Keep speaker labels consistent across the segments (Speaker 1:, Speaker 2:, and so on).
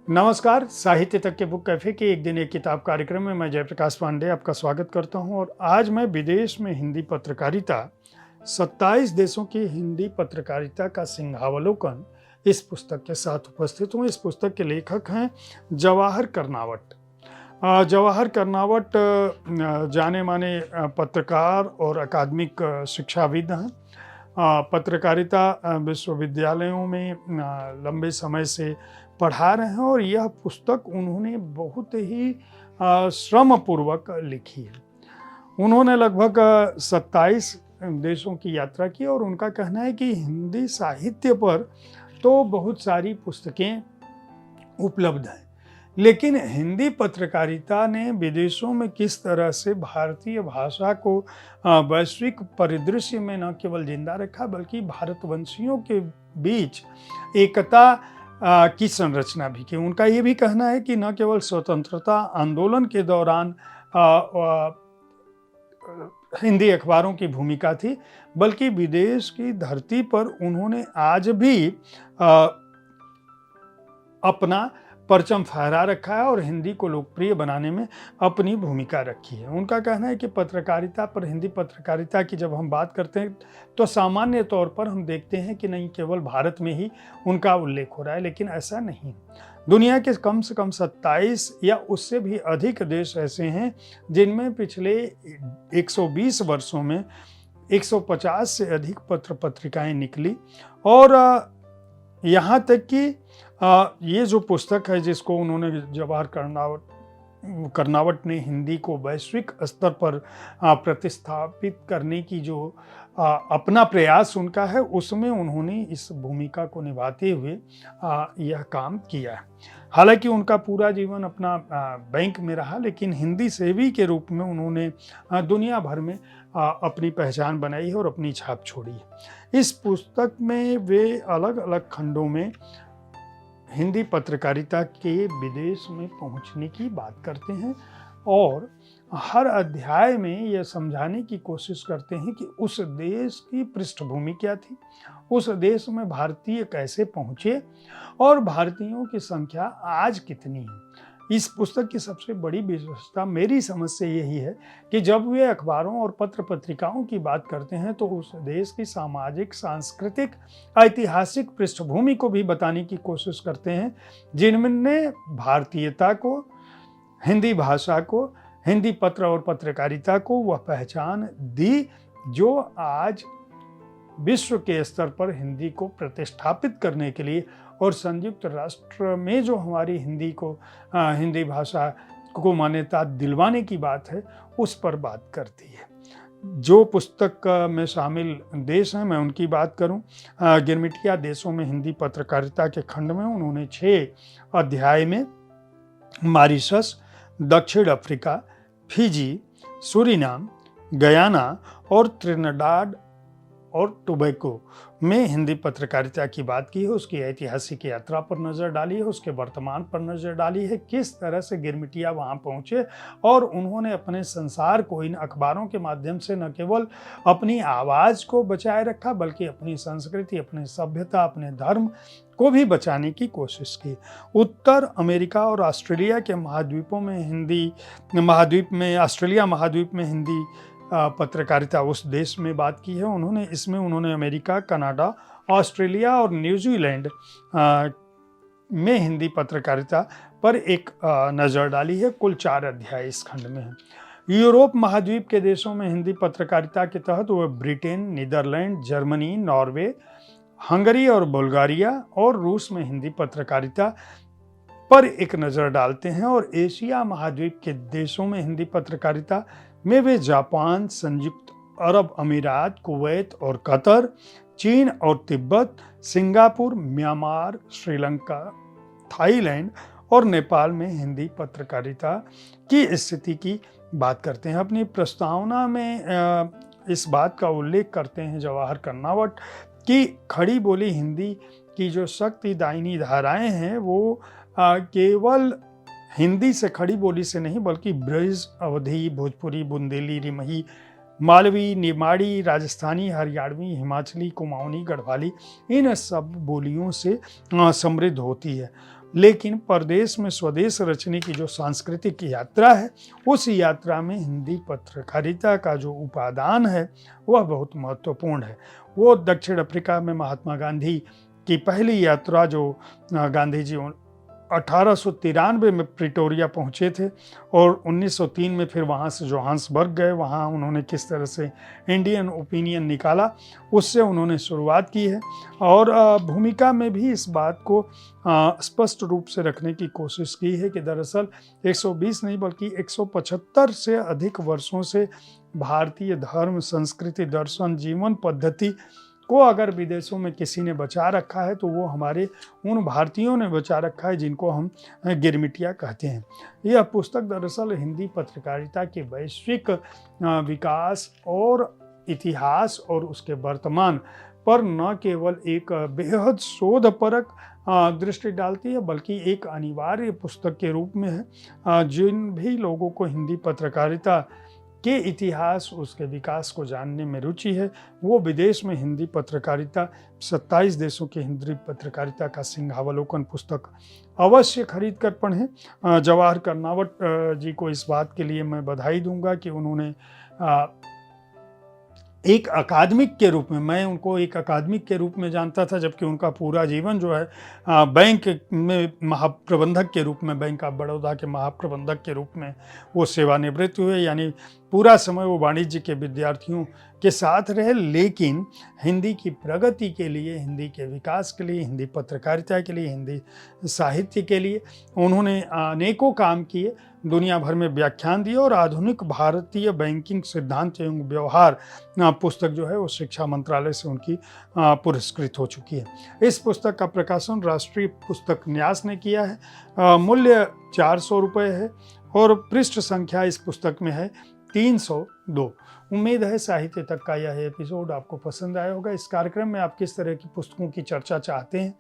Speaker 1: नमस्कार, साहित्य तक के बुक कैफे के एक दिन एक किताब कार्यक्रम में मैं जयप्रकाश पांडे आपका स्वागत करता हूं और आज मैं विदेश में हिंदी पत्रकारिता 27 देशों की हिंदी पत्रकारिता का सिंहावलोकन इस पुस्तक के साथ उपस्थित हूं। इस पुस्तक के लेखक हैं जवाहर कर्नावट। जवाहर कर्नावट जाने माने पत्रकार और अकादमिक शिक्षाविद हैं। पत्रकारिता विश्वविद्यालयों में लंबे समय से पढ़ा रहे हैं और यह पुस्तक उन्होंने बहुत ही श्रमपूर्वक लिखी है। उन्होंने लगभग 27 देशों की यात्रा की और उनका कहना है कि हिंदी साहित्य पर तो बहुत सारी पुस्तकें उपलब्ध हैं, लेकिन हिंदी पत्रकारिता ने विदेशों में किस तरह से भारतीय भाषा को वैश्विक परिदृश्य में न केवल जिंदा रखा बल्कि भारतवंशियों के बीच एकता की संरचना भी की। उनका ये भी कहना है कि न केवल स्वतंत्रता आंदोलन के दौरान हिंदी अखबारों की भूमिका थी, बल्कि विदेश की धरती पर उन्होंने आज भी अपना परचम फहरा रखा है और हिंदी को लोकप्रिय बनाने में अपनी भूमिका रखी है। उनका कहना है कि पत्रकारिता पर हिंदी पत्रकारिता की जब हम बात करते हैं तो सामान्य तौर पर हम देखते हैं कि नहीं केवल भारत में ही उनका उल्लेख हो रहा है, लेकिन ऐसा नहीं। दुनिया के कम से कम 27 या उससे भी अधिक देश ऐसे हैं जिनमें पिछले 120 वर्षों में 150 से अधिक पत्र पत्रिकाएं निकली और यहाँ तक कि ये जो पुस्तक है जिसको उन्होंने जवाहर कर्नावट ने हिंदी को वैश्विक स्तर पर प्रतिस्थापित करने की जो अपना प्रयास उनका है, उसमें उन्होंने इस भूमिका को निभाते हुए यह काम किया है। हालांकि उनका पूरा जीवन अपना बैंक में रहा, लेकिन हिंदी सेवी के रूप में उन्होंने दुनिया भर में अपनी पहचान बनाई है और अपनी छाप छोड़ी है। इस पुस्तक में वे अलग अलग खंडों में हिंदी पत्रकारिता के विदेश में पहुंचने की बात करते हैं और हर अध्याय में यह समझाने की कोशिश करते हैं कि उस देश की पृष्ठभूमि क्या थी, उस देश में भारतीय कैसे पहुंचे और भारतीयों की संख्या आज कितनी है। इस पुस्तक की सबसे बड़ी विशेषता मेरी समझ से यही है कि जब वे अखबारों और पत्र पत्रिकाओं की बात करते हैं तो उस देश की सामाजिक, सांस्कृतिक, ऐतिहासिक पृष्ठभूमि को भी बताने की कोशिश करते हैं, जिनमें भारतीयता को, हिंदी भाषा को, हिंदी पत्र और पत्रकारिता को वह पहचान दी जो आज विश्व के स्तर पर हिंदी को प्रतिष्ठापित करने के लिए और संयुक्त राष्ट्र में जो हमारी हिंदी भाषा को मान्यता दिलवाने की बात है, उस पर बात करती है। जो पुस्तक में शामिल देश हैं, मैं उनकी बात करूं, गिरमिटिया देशों में हिंदी पत्रकारिता के खंड में उन्होंने 6 अध्याय में मॉरिशस, दक्षिण अफ्रीका, फिजी, सूरीनाम, गयाना और त्रिनिडाद और टोबैगो में हिंदी पत्रकारिता की बात की है। उसकी ऐतिहासिक यात्रा पर नज़र डाली है, उसके वर्तमान पर नज़र डाली है, किस तरह से गिरमिटिया वहाँ पहुँचे और उन्होंने अपने संसार को इन अखबारों के माध्यम से न केवल अपनी आवाज़ को बचाए रखा बल्कि अपनी संस्कृति, अपनी सभ्यता, अपने धर्म को भी बचाने की कोशिश की। उत्तर अमेरिका और ऑस्ट्रेलिया के ऑस्ट्रेलिया महाद्वीप में हिंदी पत्रकारिता उस देश में बात की है उन्होंने अमेरिका, कनाडा, ऑस्ट्रेलिया और न्यूजीलैंड में हिंदी पत्रकारिता पर एक नज़र डाली है। कुल 4 अध्याय इस खंड में हैं। यूरोप महाद्वीप के देशों में हिंदी पत्रकारिता के तहत वह Britain, Netherland, Germany, Norway, Hungary और बुल्गारिया और रूस में हिंदी पत्रकारिता पर एक नज़र डालते हैं और एशिया महाद्वीप के देशों में हिंदी पत्रकारिता में वे जापान, संयुक्त अरब अमीरात, कुवैत और कतर, चीन और Tibet, Singapore, Myanmar, Sri Lanka, Thailand और नेपाल में हिंदी पत्रकारिता की स्थिति की बात करते हैं। अपनी प्रस्तावना में इस बात का उल्लेख करते हैं जवाहर कर्नावट कि खड़ी बोली हिंदी की जो शक्तिदायिनी धाराएं हैं वो केवल हिंदी से, खड़ी बोली से नहीं बल्कि ब्रज, अवधी, भोजपुरी, बुंदेली, रिमही, मालवी, निमाड़ी, राजस्थानी, हरियाणवी, हिमाचली, कुमाऊनी, गढ़वाली इन सब बोलियों से समृद्ध होती है। लेकिन परदेश में स्वदेश रचने की जो सांस्कृतिक यात्रा है, उस यात्रा में हिंदी पत्रकारिता का जो उपादान है वह बहुत महत्वपूर्ण है। वो दक्षिण अफ्रीका में महात्मा गांधी की पहली यात्रा, जो गांधी जी 1893 में प्रिटोरिया पहुँचे थे और 1903 में फिर वहाँ से जोहान्सबर्ग गए। वहाँ उन्होंने किस तरह से इंडियन ओपिनियन निकाला, उससे उन्होंने शुरुआत की है और भूमिका में भी इस बात को स्पष्ट रूप से रखने की कोशिश की है कि दरअसल 120 नहीं बल्कि 175 से अधिक वर्षों से भारतीय धर्म, संस्कृति, दर्शन, जीवन पद्धति को अगर विदेशों में किसी ने बचा रखा है तो वो हमारे उन भारतीयों ने बचा रखा है जिनको हम गिरमिटिया कहते हैं। यह पुस्तक दरअसल हिंदी पत्रकारिता के वैश्विक विकास और इतिहास और उसके वर्तमान पर न केवल एक बेहद शोधपरक दृष्टि डालती है बल्कि एक अनिवार्य पुस्तक के रूप में है। जिन भी लोगों को हिंदी पत्रकारिता के इतिहास, उसके विकास को जानने में रुचि है, वो विदेश में हिंदी पत्रकारिता, 27 देशों की हिंदी पत्रकारिता का सिंहावलोकन पुस्तक अवश्य खरीद कर पढ़ें। जवाहर कर्नावट जी को इस बात के लिए मैं बधाई दूंगा कि उन्होंने एक अकादमिक के रूप में, मैं उनको एक अकादमिक के रूप में जानता था, जबकि उनका पूरा जीवन जो है बैंक में महाप्रबंधक के रूप में, बैंक ऑफ बड़ौदा के महाप्रबंधक के रूप में वो सेवानिवृत्त हुए, यानी पूरा समय वो वाणिज्य के विद्यार्थियों के साथ रहे। लेकिन हिंदी की प्रगति के लिए, हिंदी के विकास के लिए, हिंदी पत्रकारिता के लिए, हिंदी साहित्य के लिए उन्होंने अनेकों काम किए, दुनिया भर में व्याख्यान दिए और आधुनिक भारतीय बैंकिंग सिद्धांत एवं व्यवहार पुस्तक जो है वो शिक्षा मंत्रालय से उनकी पुरस्कृत हो चुकी है। इस पुस्तक का प्रकाशन राष्ट्रीय पुस्तक न्यास ने किया है। मूल्य 400 रुपये है और पृष्ठ संख्या इस पुस्तक में है 302। उम्मीद है साहित्य तक का यह एपिसोड आपको पसंद आया होगा। इस कार्यक्रम में आप किस तरह की पुस्तकों की चर्चा चाहते हैं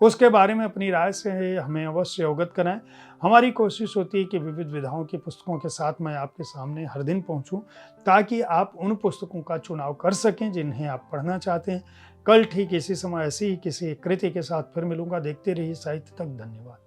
Speaker 1: उसके बारे में अपनी राय से हमें अवश्य अवगत कराएं। हमारी कोशिश होती है कि विविध विधाओं की पुस्तकों के साथ मैं आपके सामने हर दिन पहुंचूं, ताकि आप उन पुस्तकों का चुनाव कर सकें जिन्हें आप पढ़ना चाहते हैं। कल ठीक इसी समय ऐसी ही किसी कृति के साथ फिर मिलूंगा। देखते रहिए साहित्य तक। धन्यवाद।